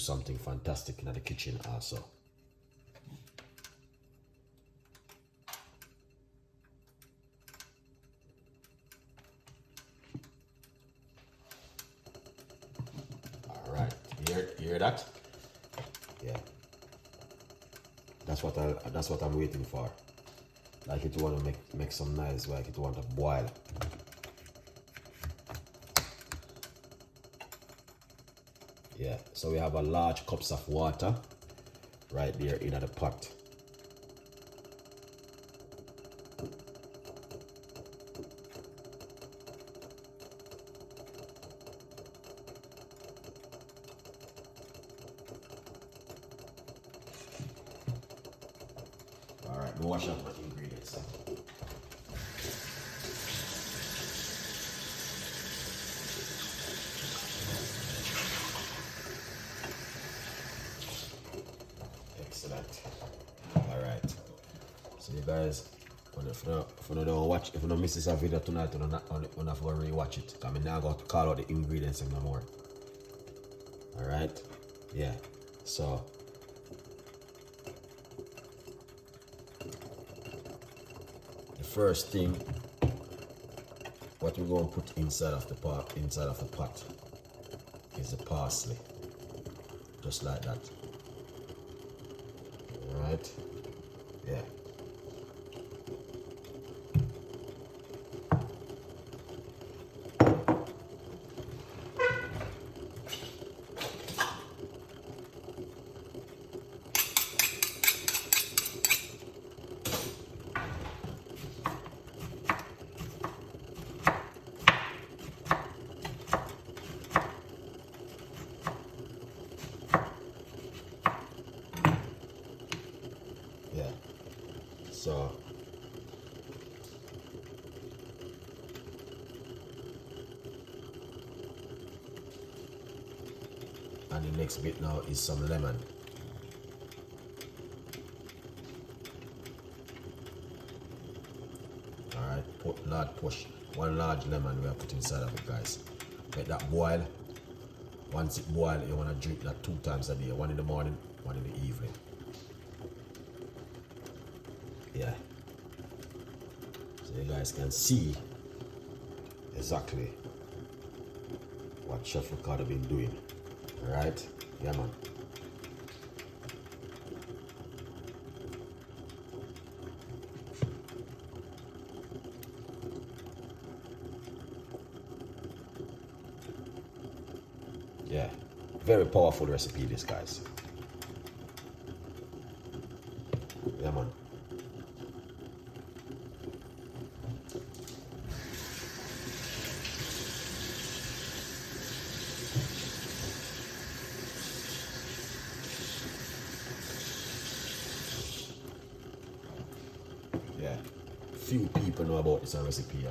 something fantastic in the kitchen also. All right, you hear that? Yeah, that's what I'm waiting for. Like it want to make some noise, like it want to boil. Yeah, so we have a large cups of water right there in the pot. All right, we'll wash up my ingredients. Excellent. All right. So you guys, if you don't watch, if you don't miss this video tonight, you don't have to rewatch it. I mean, now I got to call out the ingredients no more. All right. Yeah. So. The first thing, what we're going to put inside of the pot, is the parsley. Just like that. All right. Yeah. Yeah. So and the next bit now is some lemon. Alright, one large lemon we have put inside of it, guys. Let that boil. Once it boils, you want to drink that 2 times a day, one in the morning, one in the evening. Yeah. So you guys can see exactly what Chef Ricardo been doing. Alright? Yeah, man. Yeah. Very powerful recipe, this, guys. Yeah, man. Yeah, few people know about this recipe,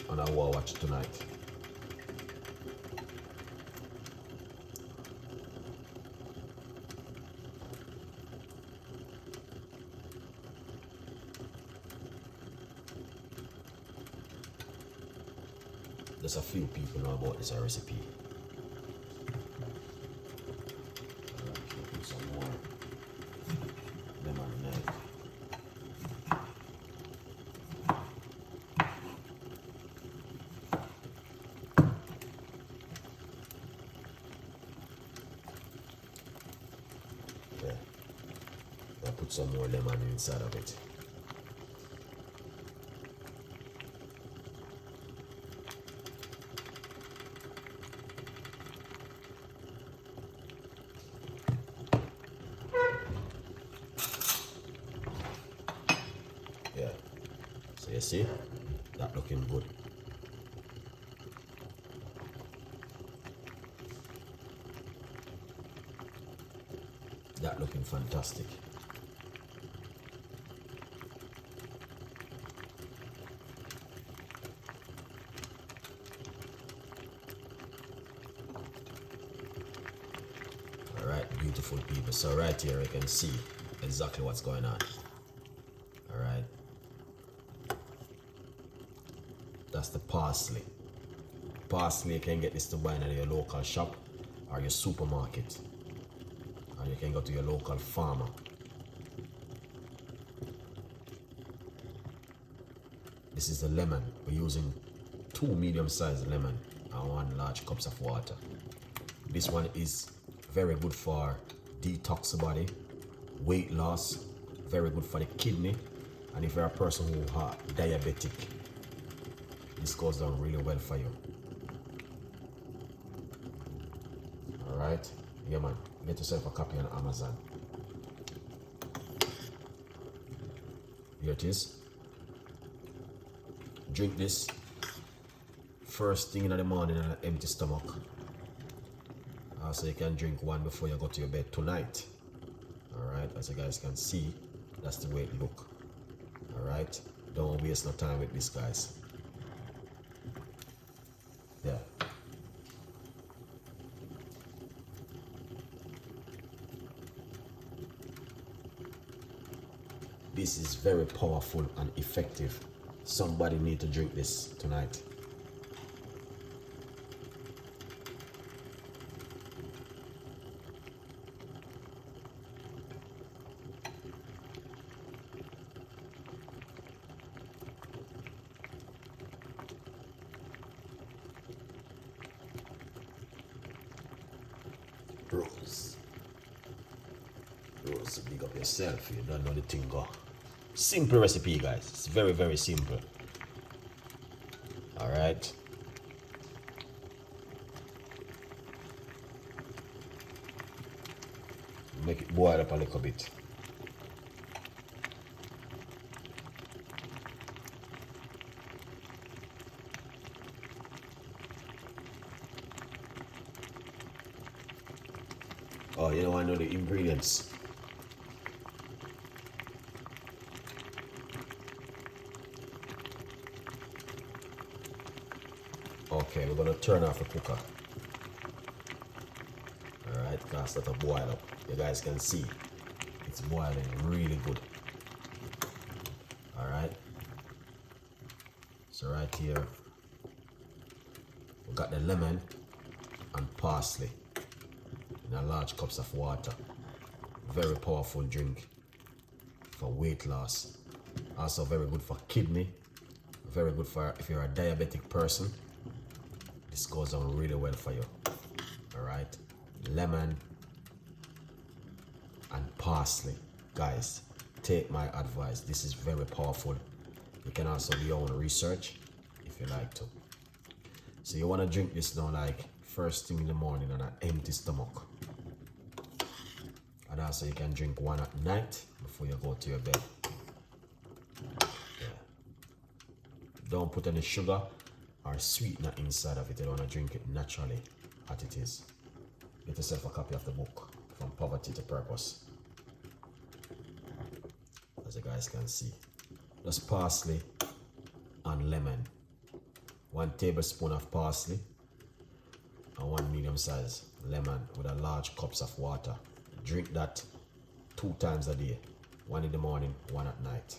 and I will watch it tonight. There's a few people know about this recipe. Alright, put some more lemon in there. Yeah, I'll put some more lemon inside of it. Yeah, so you see, that looking good. That looking fantastic. Alright, beautiful people. So right here you can see exactly what's going on. Alright. That's the parsley. Parsley, you can get this to buy in your local shop. or your supermarket, or you can go to your local farmer. This is the lemon. We're using 2 medium-sized lemon and 1 large cups of water. This one is very good for detox the body, weight loss, very good for the kidney, and if you're a person who are diabetic, this goes down really well for you. Alright, yeah man, get yourself a copy on Amazon. Here it is. Drink this first thing in the morning on an empty stomach. So you can drink one before you go to your bed tonight. Alright, as you guys can see, that's the way it look. Alright, don't waste no time with this, guys. There. This is very powerful and effective. Somebody need to drink this tonight. Brews, big up yourself. You don't know the thing go. Simple recipe, guys. It's very, very simple. All right. Make it boil up a little bit. Oh, you know, I know the ingredients. Okay, we're gonna turn off the cooker. Alright, because that'll boil up. You guys can see it's boiling really good. Alright. So right here we got the lemon and parsley in a large cups of water. Very powerful drink for weight loss. Also very good for kidney. Very good for if you're a diabetic person. This goes on really well for you. Alright. Lemon and parsley. Guys, take my advice. This is very powerful. You can also do your own research if you like to. So you want to drink this now like first thing in the morning on an empty stomach. And also you can drink one at night before you go to your bed. Yeah. Don't put any sugar or sweetener inside of it. You don't want to drink it naturally as it is. Get yourself a copy of the book, From Poverty to Purpose. As you guys can see. Just parsley and lemon. 1 tablespoon of parsley and 1 medium-sized lemon with a large cups of water. Drink that 2 times a day. 1 in the morning, 1 at night.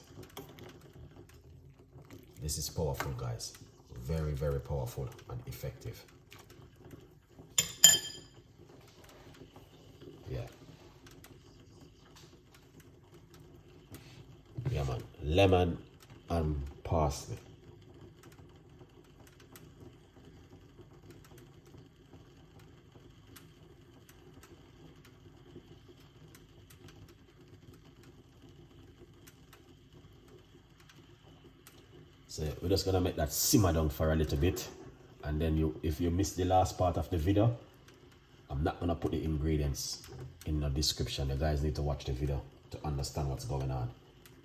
This is powerful, guys. Very, very powerful and effective. Yeah. Yeah, man. Lemon and parsley. So we're just gonna make that simmer down for a little bit, and then if you missed the last part of the video, I'm not gonna put the ingredients in the description. You guys need to watch the video to understand what's going on,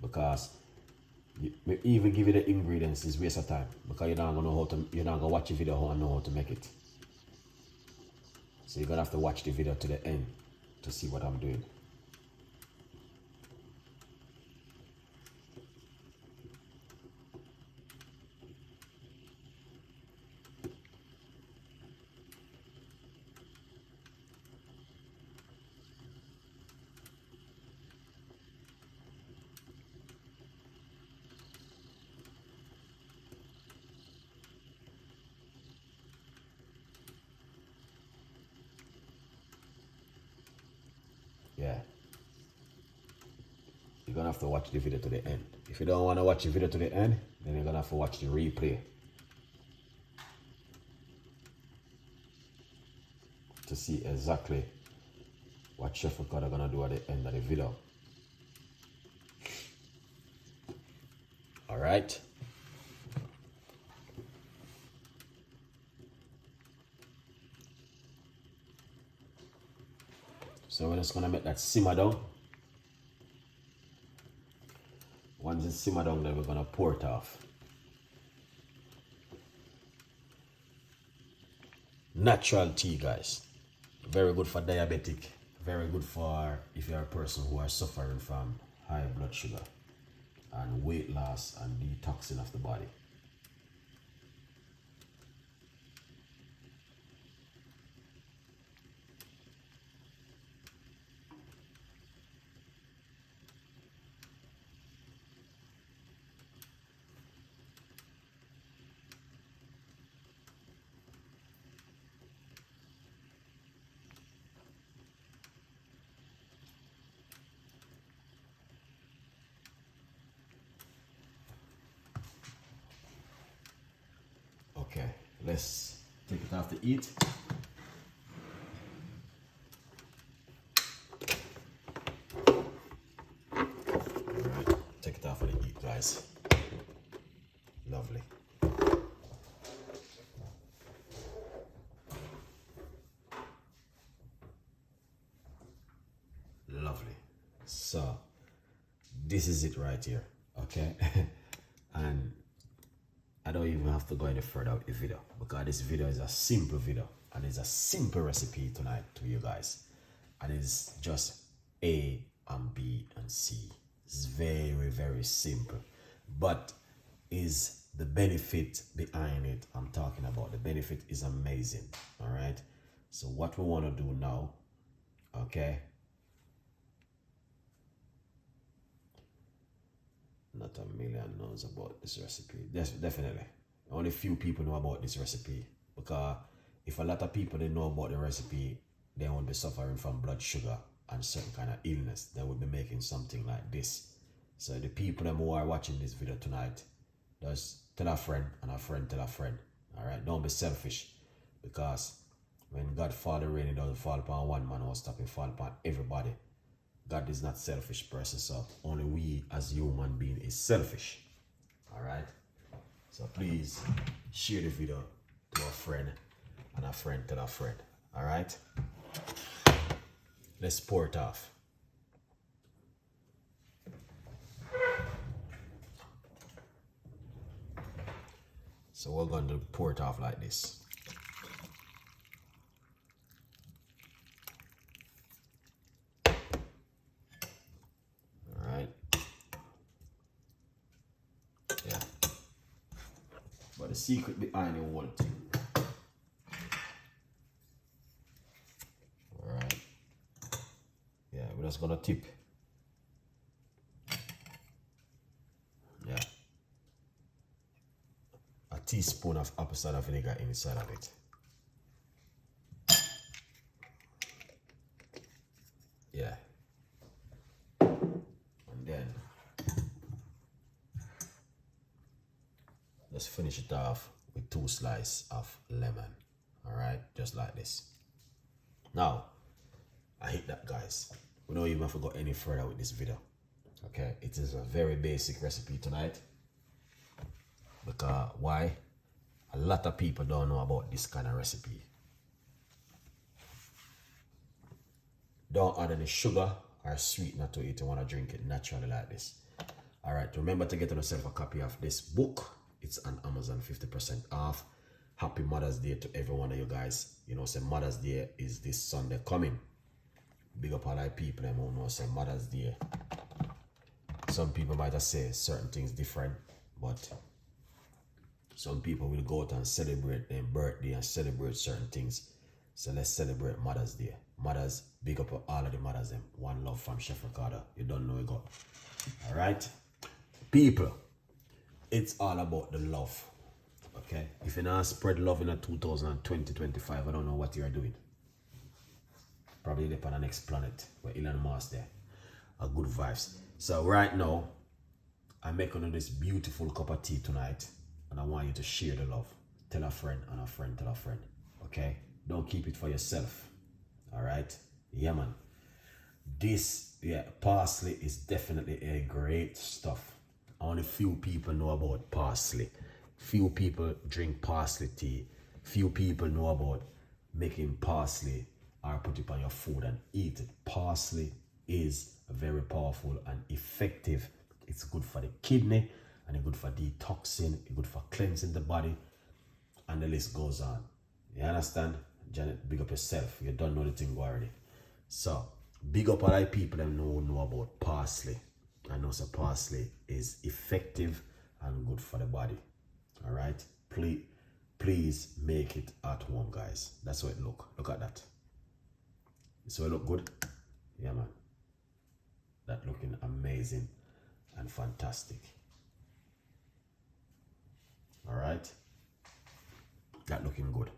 because even give you the ingredients is waste of time, because you're not gonna watch the video and know how to make it. So you're gonna have to watch the video to the end to see what I'm doing. Yeah. You're gonna have to watch the video to the end. If you don't want to watch the video to the end, then you're gonna have to watch the replay to see exactly what Chef Ricardo gonna do at the end of the video. All right. So we're just gonna make that simmer down. Once it's simmered down, then we're gonna pour it off. Natural tea, guys. Very good for diabetic. Very good for if you're a person who are suffering from high blood sugar and weight loss and detoxing of the body. Okay, let's take it off to eat. Alright, take it off for the eat, guys. Lovely. Lovely. So, this is it right here, okay? And I don't even have to go any further with the video because this video is a simple video and it's a simple recipe tonight to you guys. And it's just A and B and C. It's very, very simple. But is the benefit behind it I'm talking about. The benefit is amazing. All right. So what we want to do now, okay? Not a million knows about this recipe. Definitely. Only few people know about this recipe. Because if a lot of people didn't know about the recipe, they won't be suffering from blood sugar and certain kind of illness. They would be making something like this. So the people who are watching this video tonight, just tell a friend and a friend tell a friend. Alright? Don't be selfish. Because when God fall the rain, it doesn't fall upon one man or stop it fall upon everybody. God is not selfish person, so only we as human being is selfish. Alright? So please share the video to a friend and a friend tell a friend. Alright? Let's pour it off. So we're going to pour it off like this. But the secret behind it one thing. Alright. Yeah, we're just gonna tip. Yeah. A teaspoon of apple cider vinegar inside of it. Yeah. And then let's finish it off with 2 slices of lemon. Alright, just like this. Now, I hate that, guys. We don't even have to go any further with this video. Okay, it is a very basic recipe tonight. Because why? A lot of people don't know about this kind of recipe. Don't add any sugar or sweetener to it. You want to drink it naturally like this. Alright, remember to get yourself a copy of this book. It's on Amazon, 50% off. Happy Mother's Day to every one of you guys. You know, say Mother's Day is this Sunday coming. Big up all our people who know say Mother's Day. Some people might have say certain things different, but some people will go out and celebrate their birthday and celebrate certain things. So let's celebrate Mother's Day. Mothers, big up all of the mothers. One love from Chef Ricardo. You don't know it go. Alright? People, it's all about the love. Okay? If you're not spread love in a 2020-25, I don't know what you're doing. Probably up on the next planet where Elon Musk there. A good vibes. So right now, I'm making this beautiful cup of tea tonight, and I want you to share the love. Tell a friend, and a friend tell a friend. Okay? Don't keep it for yourself. Alright? Yeah, man. This, parsley is definitely a great stuff. Only few people know about parsley. Few people drink parsley tea. Few people know about making parsley or put it on your food and eat it. Parsley is very powerful and effective. It's good for the kidney, and it's good for detoxing, it's good for cleansing the body, and the list goes on. You understand? Janet, big up yourself. You don't know the thing already. So, big up all the people that know about parsley. I know so parsley is effective and good for the body. Alright? Please make it at home, guys. That's how it look. Look at that. So it look good? Yeah, man. That looking amazing and fantastic. Alright? That looking good.